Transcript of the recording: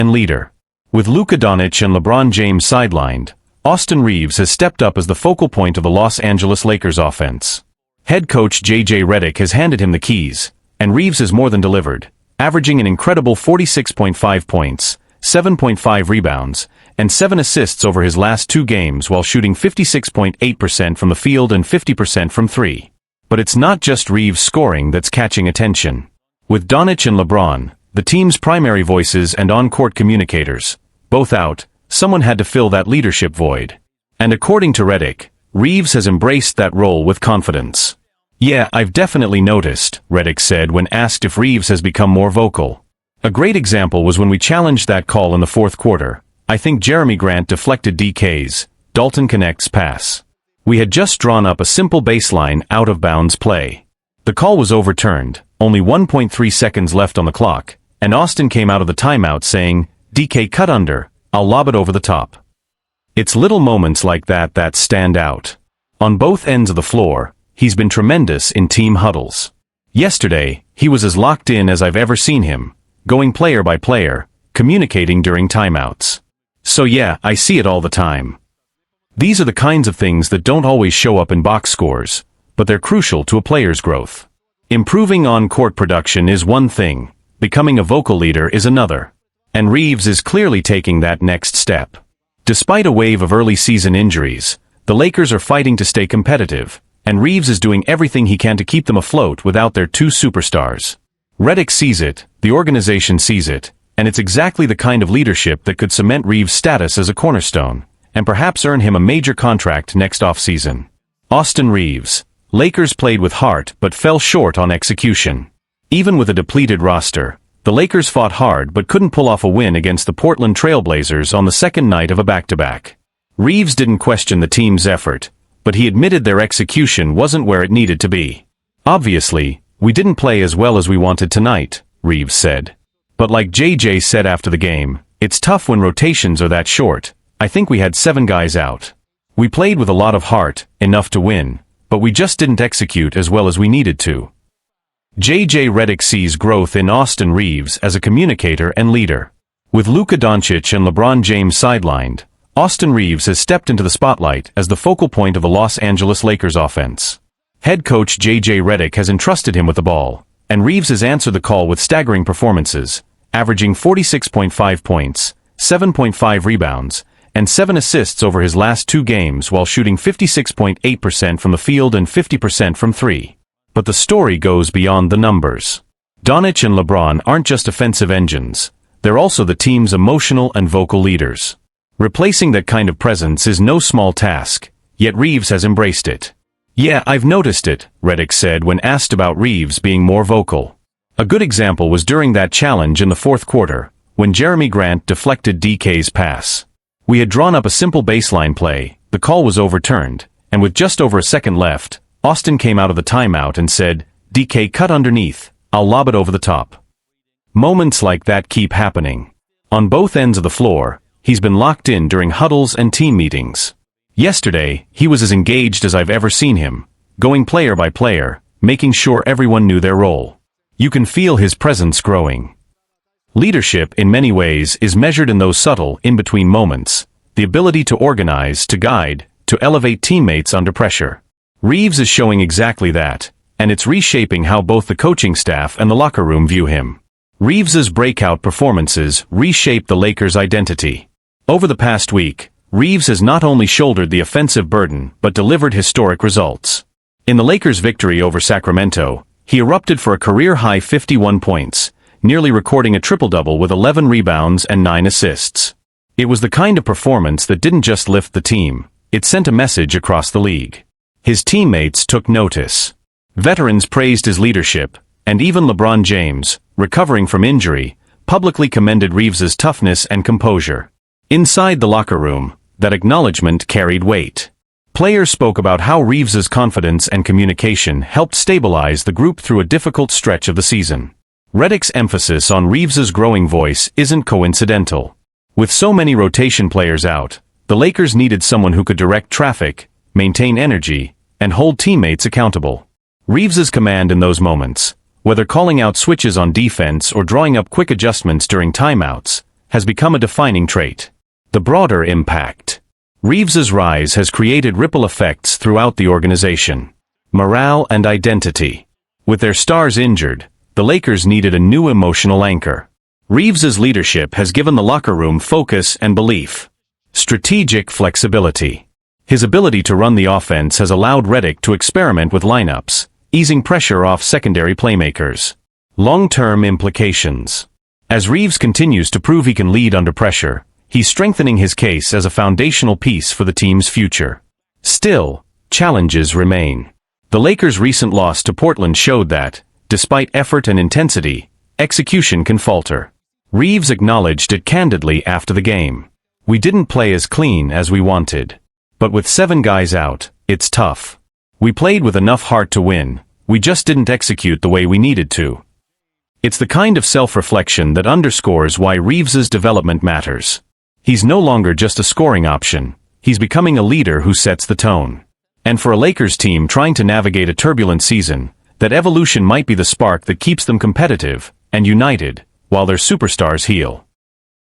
and leader. With Luka Doncic and LeBron James sidelined, Austin Reaves has stepped up as the focal point of the Los Angeles Lakers offense. Head coach J.J. Redick has handed him the keys, and Reaves has more than delivered, averaging an incredible 46.5 points, 7.5 rebounds, and 7 assists over his last 2 games while shooting 56.8% from the field and 50% from 3. But it's not just Reaves' scoring that's catching attention. With Doncic and LeBron, the team's primary voices and on-court communicators, both out, someone had to fill that leadership void. And according to Redick, Reaves has embraced that role with confidence. "Yeah, I've definitely noticed," Redick said when asked if Reaves has become more vocal. "A great example was when we challenged that call in the fourth quarter. I think Jeremy Grant deflected DK's Dalton Connect's pass. We had just drawn up a simple baseline out-of-bounds play. The call was overturned, only 1.3 seconds left on the clock, and Austin came out of the timeout saying, 'DK cut under, I'll lob it over the top.' It's little moments like that that stand out. On both ends of the floor, he's been tremendous in team huddles. Yesterday, he was as locked in as I've ever seen him, going player by player, communicating during timeouts. So yeah, I see it all the time. These are the kinds of things that don't always show up in box scores, but they're crucial to a player's growth. Improving on-court production is one thing, becoming a vocal leader is another. And Reaves is clearly taking that next step. Despite a wave of early season injuries, the Lakers are fighting to stay competitive, and Reaves is doing everything he can to keep them afloat without their 2 superstars. Redick sees it, the organization sees it, and it's exactly the kind of leadership that could cement Reaves' status as a cornerstone, and perhaps earn him a major contract next offseason. Austin Reaves. Lakers played with heart but fell short on execution. Even with a depleted roster, the Lakers fought hard but couldn't pull off a win against the Portland Trail Blazers on the second night of a back-to-back. Reaves didn't question the team's effort, but he admitted their execution wasn't where it needed to be. "Obviously, we didn't play as well as we wanted tonight," Reaves said. "But like JJ said after the game, it's tough when rotations are that short. I think we had 7 guys out. We played with a lot of heart, enough to win, but we just didn't execute as well as we needed to." J.J. Redick sees growth in Austin Reaves as a communicator and leader. With Luka Doncic and LeBron James sidelined, Austin Reaves has stepped into the spotlight as the focal point of the Los Angeles Lakers offense. Head coach J.J. Redick has entrusted him with the ball, and Reaves has answered the call with staggering performances, averaging 46.5 points, 7.5 rebounds, and 7 assists over his last 2 games while shooting 56.8% from the field and 50% from 3. But the story goes beyond the numbers. Doncic and LeBron aren't just offensive engines, they're also the team's emotional and vocal leaders. Replacing that kind of presence is no small task, yet Reaves has embraced it. "Yeah, I've noticed it," Redick said when asked about Reaves being more vocal. A good example was during that challenge in the fourth quarter, when Jeremy Grant deflected DK's pass. We had drawn up a simple baseline play, the call was overturned, and with just over a second left, Austin came out of the timeout and said, "DK cut underneath, I'll lob it over the top." Moments like that keep happening. On both ends of the floor, he's been locked in during huddles and team meetings. Yesterday, he was as engaged as I've ever seen him, going player by player, making sure everyone knew their role. You can feel his presence growing. Leadership, in many ways, is measured in those subtle, in-between moments, the ability to organize, to guide, to elevate teammates under pressure. Reaves is showing exactly that, and it's reshaping how both the coaching staff and the locker room view him. Reaves's breakout performances reshape the Lakers' identity. Over the past week, Reaves has not only shouldered the offensive burden but delivered historic results. In the Lakers' victory over Sacramento, he erupted for a career-high 51 points, nearly recording a triple-double with 11 rebounds and 9 assists. It was the kind of performance that didn't just lift the team, it sent a message across the league. His teammates took notice. Veterans praised his leadership, and even LeBron James, recovering from injury, publicly commended Reaves's toughness and composure. Inside the locker room, that acknowledgement carried weight. Players spoke about how Reaves's confidence and communication helped stabilize the group through a difficult stretch of the season. Redick's emphasis on Reaves's growing voice isn't coincidental. With so many rotation players out, the Lakers needed someone who could direct traffic, maintain energy, and hold teammates accountable. Reaves's command in those moments, whether calling out switches on defense or drawing up quick adjustments during timeouts, has become a defining trait. The broader impact. Reaves's rise has created ripple effects throughout the organization. Morale and identity. With their stars injured, the Lakers needed a new emotional anchor. Reaves's leadership has given the locker room focus and belief. Strategic flexibility. His ability to run the offense has allowed Redick to experiment with lineups, easing pressure off secondary playmakers. Long-term implications. As Reaves continues to prove he can lead under pressure, he's strengthening his case as a foundational piece for the team's future. Still, challenges remain. The Lakers' recent loss to Portland showed that, despite effort and intensity, execution can falter. Reaves acknowledged it candidly after the game. "We didn't play as clean as we wanted. But with 7 guys out, it's tough. We played with enough heart to win, we just didn't execute the way we needed to." It's the kind of self-reflection that underscores why Reaves's development matters. He's no longer just a scoring option, he's becoming a leader who sets the tone. And for a Lakers team trying to navigate a turbulent season, that evolution might be the spark that keeps them competitive and united while their superstars heal.